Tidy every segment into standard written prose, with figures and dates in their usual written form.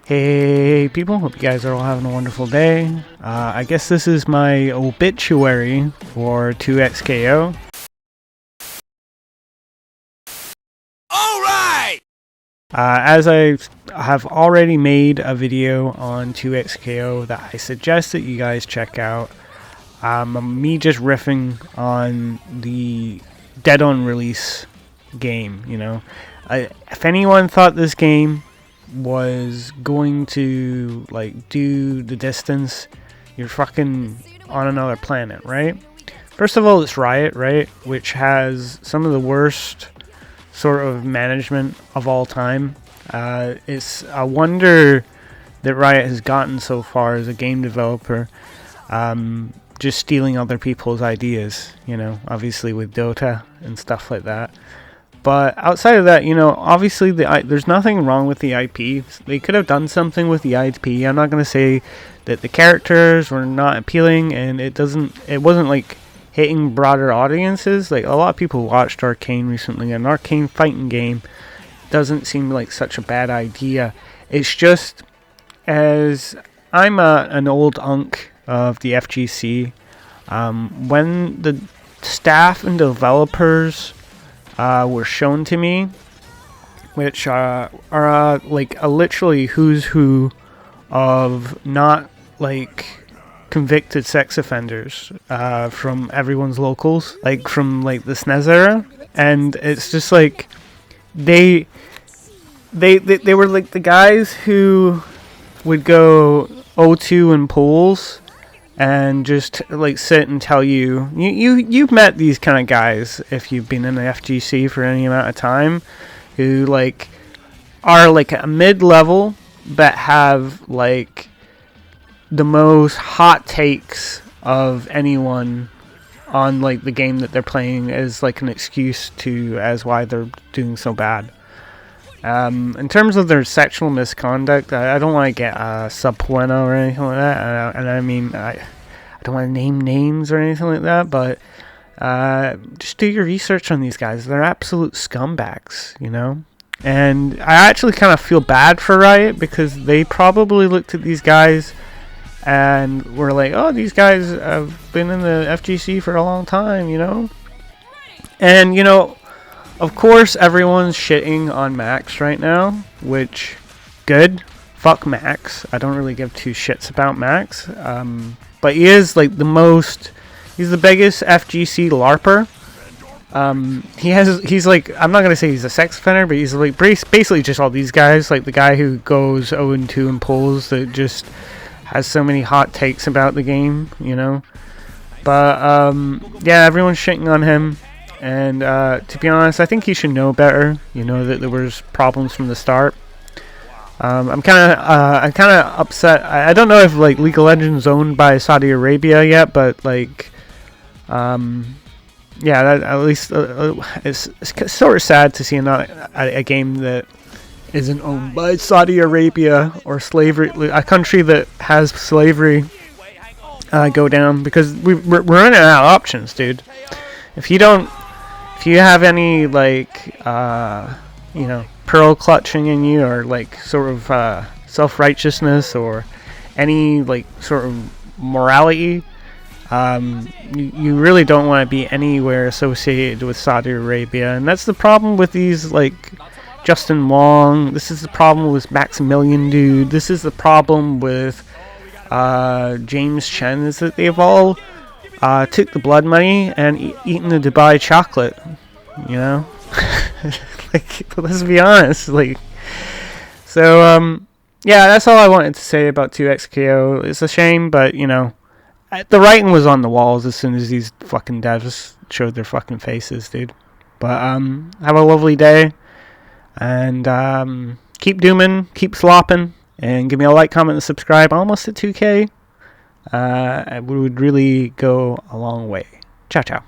Hey people, hope you guys are all having a wonderful day. I guess this is my obituary for 2XKO. Alright! As I have already made a video on 2XKO that I suggest that you guys check out. Me just riffing on the dead on release game, you know. If anyone thought this game was going to like do the distance, you're fucking on another planet, right? First of all, it's Riot, right, which has some of the worst sort of management of all time. It's a wonder that Riot has gotten so far as a game developer, just stealing other people's ideas, you know, obviously with Dota and stuff like that. But outside of that, you know, obviously there's nothing wrong with the IP. They could have done something with the IP. I'm not going to say that the characters were not appealing and it wasn't like hitting broader audiences. Like a lot of people watched Arcane recently. An Arcane fighting game doesn't seem like such a bad idea. It's just, as I'm an old unk of the FGC, when the staff and developers were shown to me, which are like a literally who's who of not like convicted sex offenders from everyone's locals, like from like the SNES era, and it's just like they were like the guys who would go O2 in pools and just like sit and tell you've met these kind of guys if you've been in the FGC for any amount of time, who like are like a mid-level but have like the most hot takes of anyone on like the game that they're playing as like an excuse to as why they're doing so bad. In terms of their sexual misconduct, I don't want to get sub bueno or anything like that. And I mean, I don't want to name names or anything like that, but just do your research on these guys. They're absolute scumbags, you know? And I actually kind of feel bad for Riot because they probably looked at these guys and were like, oh, these guys have been in the FGC for a long time, you know? And, you know, of course, everyone's shitting on Max right now, which, good. Fuck Max. I don't really give two shits about Max. But he is like he's the biggest FGC LARPer. He's like, I'm not gonna say he's a sex offender, but he's like basically just all these guys, like the guy who goes 0-2 in polls that just has so many hot takes about the game, you know. But yeah, everyone's shitting on him. And to be honest, I think he should know better. You know that there was problems from the start. I'm kind of upset. I don't know if like League of Legends is owned by Saudi Arabia yet, but like, yeah, that, at least it's sort of sad to see a game that isn't owned by Saudi Arabia or slavery, a country that has slavery, go down, because we're running out of options, dude. If you have any like you know, pearl clutching in you, or like sort of self-righteousness, or any like sort of morality, you really don't want to be anywhere associated with Saudi Arabia. And that's the problem with these like Justin Wong. This is the problem with Maximilian Dude. This is the problem with James Chen, is that they've all took the blood money and eaten the Dubai chocolate, you know. Like, let's be honest, like, so yeah, that's all I wanted to say about 2XKO. It's a shame, but you know, the writing was on the walls as soon as these fucking devs showed their fucking faces, dude. But have a lovely day, and keep dooming, keep slopping, and give me a like, comment, and subscribe. Almost at 2K. It would really go a long way. Ciao, ciao.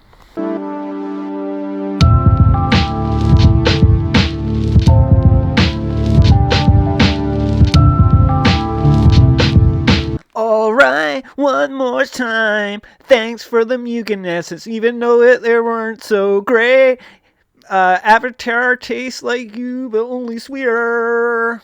Alright, one more time. Thanks for the Mugen Essence, even though they weren't so great. Avatar tastes like you, but only sweeter.